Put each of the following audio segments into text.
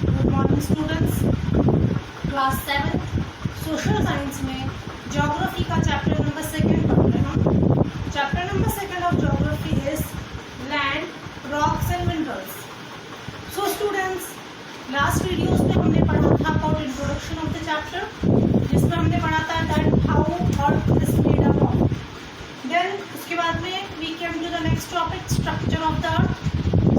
Good morning students. Class 7 social science में geography का chapter number 2 पढ़ रहे हैं हम। Chapter number 2 of geography is land, rocks and minerals. So students, last videos में हमने पढ़ा था about introduction of the chapter, जिसमें हमने पढ़ा था that how earth is made up of. Then उसके बाद में we came to the next topic, structure of the earth.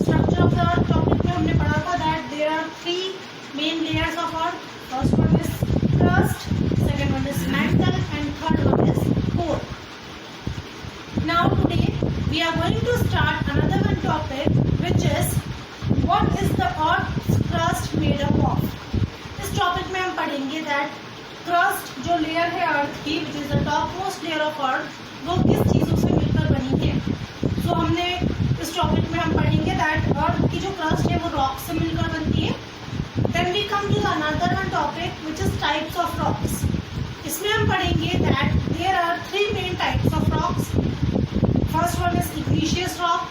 Structure of the earth topic में हमने पढ़ा था that there are 3 main layers of earth. First one is crust, second one is mantle and third one is core. Now today we are going to start another one topic which is what is the earth crust made up of. इस topic में हम पढ़ेंगे that crust जो layer है अर्थ की, which is the top most layer of earth, वो किस चीज़ों से मिलकर बनी है। सो हमने इस टॉपिक में हम पढ़ेंगे दैट अर्थ की जो क्रस्ट है वो रॉक से मिलकर बनती है। Then we come to another one topic which is types of rocks. इसमें हम पढ़ेंगे that there are 3 main types of rocks. First one is igneous rock,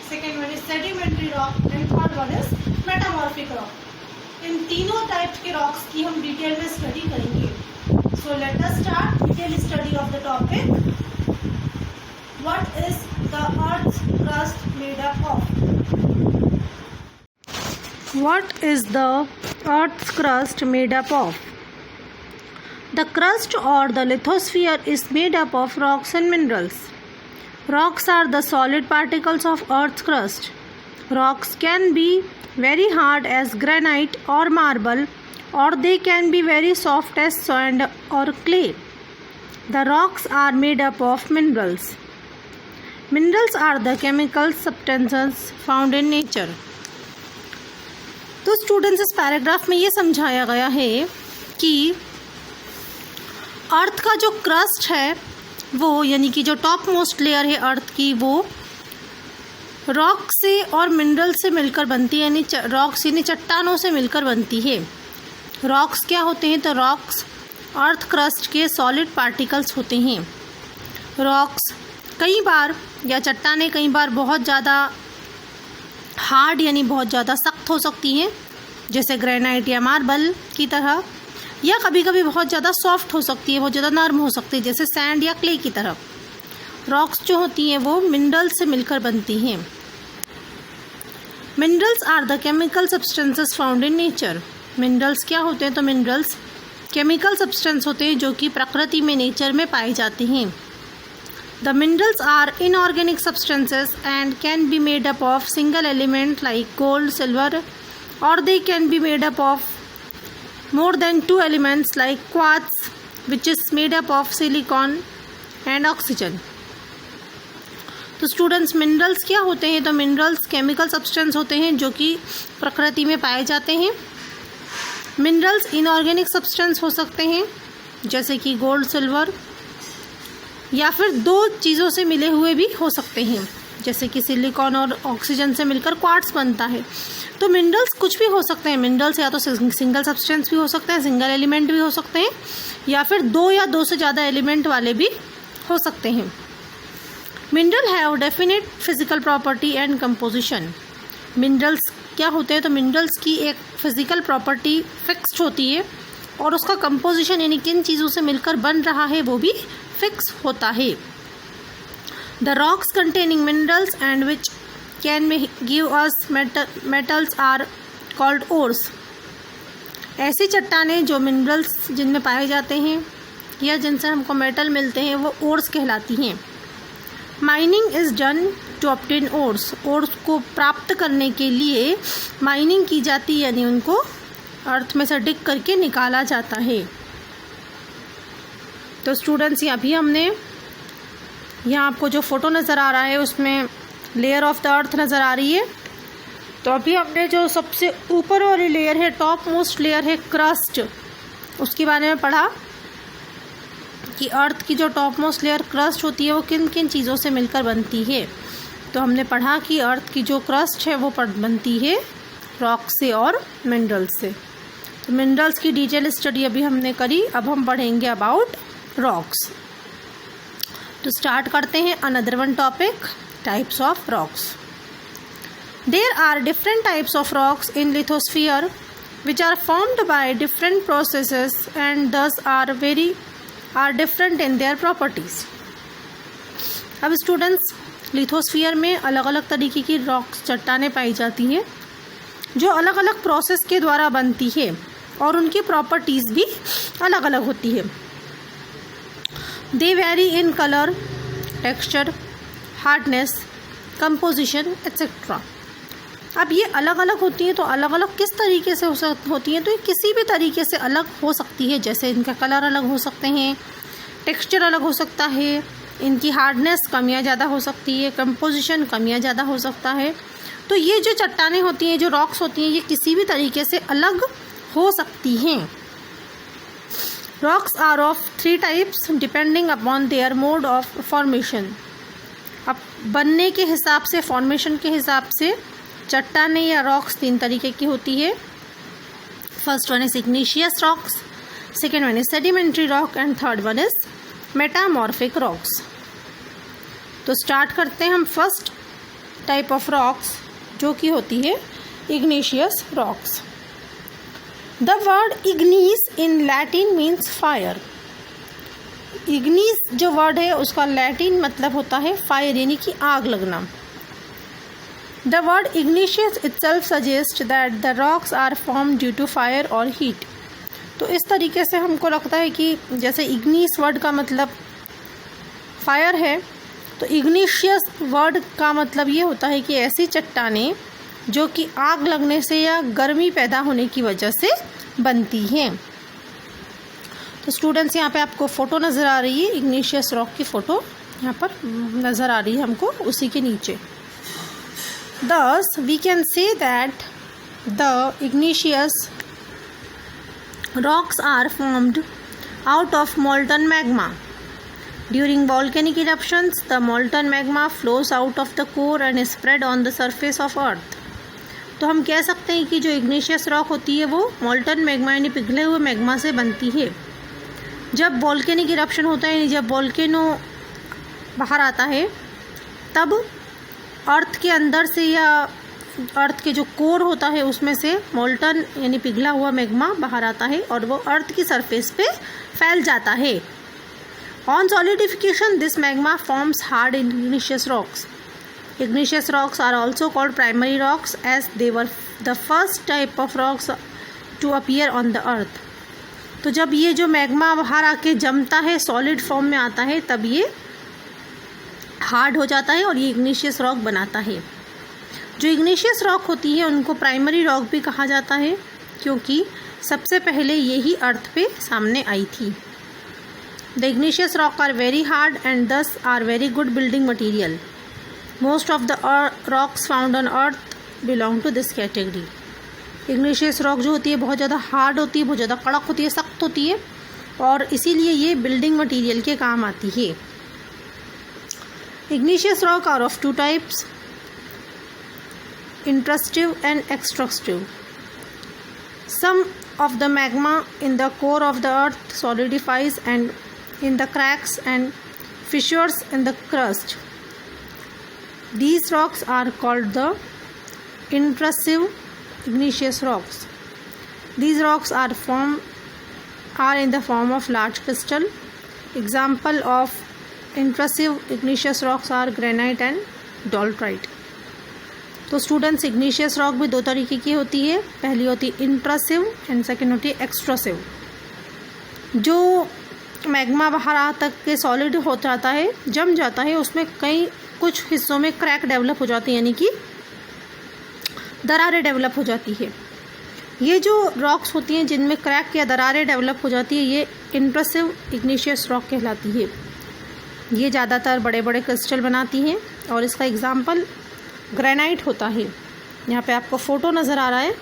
second one is sedimentary rock and third one is metamorphic rock. इन तीनों types के rocks की हम detail में study करेंगे। So let us start detail study of the topic. What is the Earth's crust made up of? What is the Earth's crust made up of? The crust or the lithosphere is made up of rocks and minerals. Rocks are the solid particles of Earth's crust. Rocks can be very hard as granite or marble, or they can be very soft as sand or clay. The rocks are made up of minerals. Minerals are the chemical substances found in nature. तो students, इस paragraph में ये समझाया गया है कि अर्थ का जो क्रस्ट है वो, यानी कि जो टॉप मोस्ट लेयर है अर्थ की, वो रॉक से और मिनरल से मिलकर बनती है, यानी रॉक्स यानी चट्टानों से मिलकर बनती है। रॉक्स क्या होते हैं? तो रॉक्स अर्थ क्रस्ट के सॉलिड पार्टिकल्स होते हैं। रॉक्स कई बार या चट्टानें कई बार बहुत ज़्यादा हार्ड यानी बहुत ज़्यादा सख्त हो सकती हैं, जैसे ग्रेनाइट या मार्बल की तरह, या कभी कभी बहुत ज़्यादा सॉफ्ट हो सकती है, बहुत ज़्यादा नर्म हो सकती है, जैसे सैंड या क्ले की तरह। रॉक्स जो होती हैं वो मिनरल से मिलकर बनती हैं। Minerals are the chemical substances found in nature. Minerals क्या होते हैं? तो मिनरल्स केमिकल सब्सटेंस होते हैं जो कि प्रकृति में, नेचर में पाए जाते हैं। The minerals are inorganic substances and can be made up of single element like gold, silver, or they can be made up of more than 2 elements like quartz, which is made up of silicon and oxygen. तो students, minerals क्या होते हैं? तो minerals chemical substance होते हैं जो कि प्रकृति में पाए जाते हैं। मिनरल्स इनऑर्गेनिक सब्सटेंस हो सकते हैं, जैसे कि गोल्ड, सिल्वर, या फिर 2 चीज़ों से मिले हुए भी हो सकते हैं, जैसे कि सिलिकॉन और ऑक्सीजन से मिलकर क्वार्ट्स बनता है। तो मिनरल्स कुछ भी हो सकते हैं। मिनरल्स या तो सिंगल सब्सटेंस भी हो सकते हैं, सिंगल एलिमेंट भी हो सकते हैं, या फिर 2 या 2 से ज़्यादा एलिमेंट वाले भी हो सकते हैं। Mineral have definite physical property and composition. Minerals क्या होते हैं? तो मिनरल्स की एक फिजिकल प्रॉपर्टी फिक्स्ड होती है और उसका कंपोजिशन यानी किन चीज़ों से मिलकर बन रहा है वो भी फिक्स होता है। The rocks containing minerals and which can give us metals are called ores. ऐसी चट्टानें जो मिनरल्स जिनमें पाए जाते हैं या जिनसे हमको मेटल मिलते हैं वो ओर्स कहलाती हैं। Mining is done to obtain ores. Ores को प्राप्त करने के लिए माइनिंग की जाती है, यानी उनको अर्थ में से डिग करके निकाला जाता है। तो स्टूडेंट्स, अभी हमने यहाँ आपको जो फ़ोटो नज़र आ रहा है उसमें लेयर ऑफ द अर्थ नज़र आ रही है। तो अभी हमने जो सबसे ऊपर वाली लेयर है, टॉप मोस्ट लेयर है क्रस्ट, उसके बारे में पढ़ा कि अर्थ की जो टॉप मोस्ट लेयर क्रस्ट होती है वो किन किन चीज़ों से मिलकर बनती है। तो हमने पढ़ा कि अर्थ की जो क्रस्ट है वो बनती है रॉक से और मिनरल्स से। तो मिनरल्स की डिटेल स्टडी अभी हमने करी, अब हम पढ़ेंगे अबाउट रॉक्स। तो स्टार्ट करते हैं another one topic, types of rocks. There are different types of rocks in lithosphere. which are formed by different processes and thus are different in their properties. अब स्टूडेंट्स, लिथोस्फीयर में अलग अलग तरीके की rocks चट्टानें पाई जाती हैं जो अलग अलग प्रोसेस के द्वारा बनती है और उनकी प्रॉपर्टीज़ भी अलग अलग होती है. They vary in colour, texture, hardness, composition etcetera. अब ये अलग अलग होती हैं, तो अलग अलग किस तरीके से होती हैं? तो ये किसी भी तरीके से अलग हो सकती है. जैसे इनका कलर अलग हो सकते हैं, टेक्सचर अलग हो सकता है, इनकी हार्डनेस कम या ज़्यादा हो सकती है, कंपोजिशन कम या ज़्यादा हो सकता है. तो ये जो चट्टानें होती हैं, जो रॉक्स होती हैं, ये किसी भी तरीके से अलग हो सकती हैं. Rocks are of 3 types depending upon their mode of formation. अब बनने के हिसाब से, फॉर्मेशन के हिसाब से चट्टानें या रॉक्स 3 तरीके की होती है. First one is igneous rocks, second one is sedimentary rock and third one is metamorphic rocks. तो स्टार्ट करते हैं हम फर्स्ट टाइप ऑफ रॉक्स जो कि होती है igneous rocks. The word ignis in Latin means fire. Ignis जो word है उसका लैटिन मतलब होता है फायर, यानी कि आग लगना. The word igneous itself suggests that the rocks are formed due to fire or heat. तो इस तरीके से हमको लगता है कि जैसे इग्निस वर्ड का मतलब फायर है, तो इग्निशियस वर्ड का मतलब ये होता है कि ऐसी चट्टानें जो कि आग लगने से या गर्मी पैदा होने की वजह से बनती हैं. तो स्टूडेंट्स, यहाँ पे आपको फ़ोटो नज़र आ रही है, इग्निशियस रॉक की फ़ोटो यहाँ पर नज़र आ रही है हमको उसी के नीचे. Thus, we can say that the igneous rocks are formed out of molten magma. During volcanic eruptions, the molten magma flows out of the core and is spread on the surface of earth. तो हम कह सकते हैं कि जो igneous rock होती है वो मोल्टन मैग्मा यानी पिघले हुए मैग्मा से बनती है. जब वॉल्केनिक इरप्शन होता है, यानी जब वॉल्केनो बाहर आता है, तब अर्थ के अंदर से या अर्थ के जो कोर होता है उसमें से मोल्टन यानी पिघला हुआ मैग्मा बाहर आता है और वो अर्थ की सरफेस पे फैल जाता है. On solidification this magma forms hard igneous rocks. Igneous rocks are also called primary rocks as they were the first type of rocks to appear on the earth. तो जब ये जो मैग्मा बाहर आके जमता है, सॉलिड फॉर्म में आता है, तब ये हार्ड हो जाता है और ये इग्निशियस रॉक बनाता है. जो इग्निशियस रॉक होती है उनको प्राइमरी रॉक भी कहा जाता है क्योंकि सबसे पहले यही अर्थ पे सामने आई थी. The igneous rock are very hard and these are very good building material. Most of the rocks found on earth belong to this category. Igneous rock जो होती है बहुत ज़्यादा हार्ड होती है, बहुत ज़्यादा कड़क होती है, सख्त होती है और इसीलिए ये बिल्डिंग मटीरियल के काम आती है. Igneous rock are of 2 types, intrusive and extrusive. Some of the magma in the core of the earth solidifies and in the cracks and fissures in the crust. These rocks are called the intrusive igneous rocks. These rocks are in the form of large crystal. Example of intrusive igneous rocks are granite and dolerite. तो students, igneous rock भी 2 तरीके की होती है. पहली होती है इंट्रसिव and second होती है एक्सट्रसिव. जो मैग्मा बाहर आ तक के सॉलिड हो जाता है, जम जाता है, उसमें कुछ हिस्सों में क्रैक डेवलप हो जाती है, यानी कि दरारें डेवलप हो जाती है. ये जो रॉक्स होती हैं जिनमें क्रैक या दरारें डेवलप हो जाती है, ये इंट्रसिव इग्निशियस रॉक कहलाती है. ये ज़्यादातर बड़े बड़े क्रिस्टल बनाती हैं और इसका एग्जाम्पल ग्रेनाइट होता है. यहाँ पे आपको फ़ोटो नज़र आ रहा है,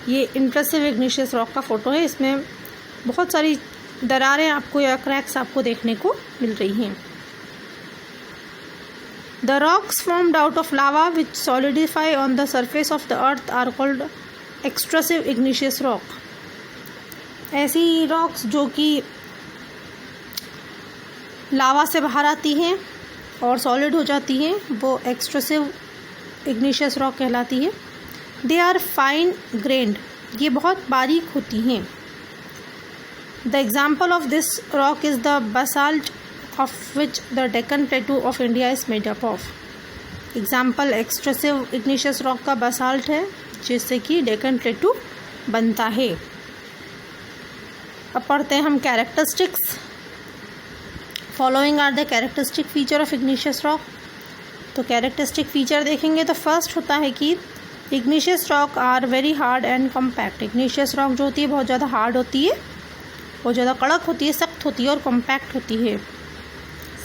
ये इंट्रसिव इग्निशियस रॉक का फ़ोटो है. इसमें बहुत सारी दरारें आपको या क्रैक्स आपको देखने को मिल रही हैं. The rocks formed out of lava which solidify on the surface of the earth are called extrusive igneous rock. ऐसी रॉक्स जो कि लावा से बाहर आती हैं और सॉलिड हो जाती हैं, वो एक्सट्रसिव इग्निशियस रॉक कहलाती है. दे आर फाइन ग्रेन्ड ये बहुत बारीक होती हैं। The example of this rock is the basalt of which the Deccan plateau of India is made up of. Example extrusive igneous rock का बसाल्ट है जिससे कि डेक्कन प्लेटू बनता है। अब पढ़ते हैं हम characteristics. Following are the characteristic feature of igneous rock. तो कैरेक्टरिस्टिक फीचर देखेंगे तो फर्स्ट होता है कि igneous rock are very hard and compact. Igneous rock जो होती है बहुत ज़्यादा हार्ड होती है, बहुत ज़्यादा कड़क होती है, सख्त होती है और कॉम्पैक्ट होती है।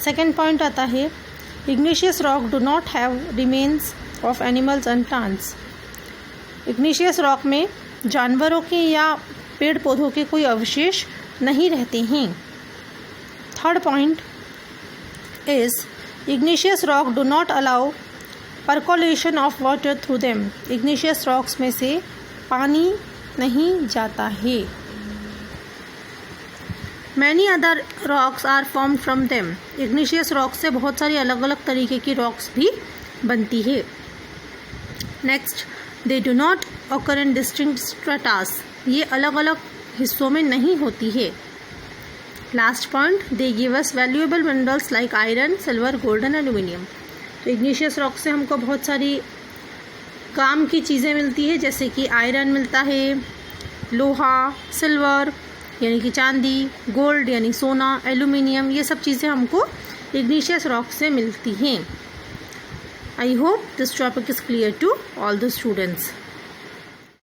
सेकेंड पॉइंट आता है igneous rock do not have remains of animals and plants. Igneous rock में जानवरों के या पेड़ पौधों के कोई अवशेष नहीं रहते हैं। Third point is igneous rock do not allow percolation of water through them. Igneous rocks में से पानी नहीं जाता है। Many other rocks are formed from them. Igneous rocks से बहुत सारी अलग अलग तरीके की रॉक्स भी बनती है। Next, they do not occur in distinct strata. ये अलग अलग हिस्सों में नहीं होती है। Last point, they give us valuable minerals like iron, silver, gold and aluminium. तो इग्निशियस रॉक से हमको बहुत सारी काम की चीज़ें मिलती है, जैसे कि आयरन मिलता है, लोहा, सिल्वर यानी कि चांदी, गोल्ड यानी सोना, एल्यूमिनियम, ये सब चीज़ें हमको इग्निशियस रॉक से मिलती हैं। I hope this topic is clear to all the students.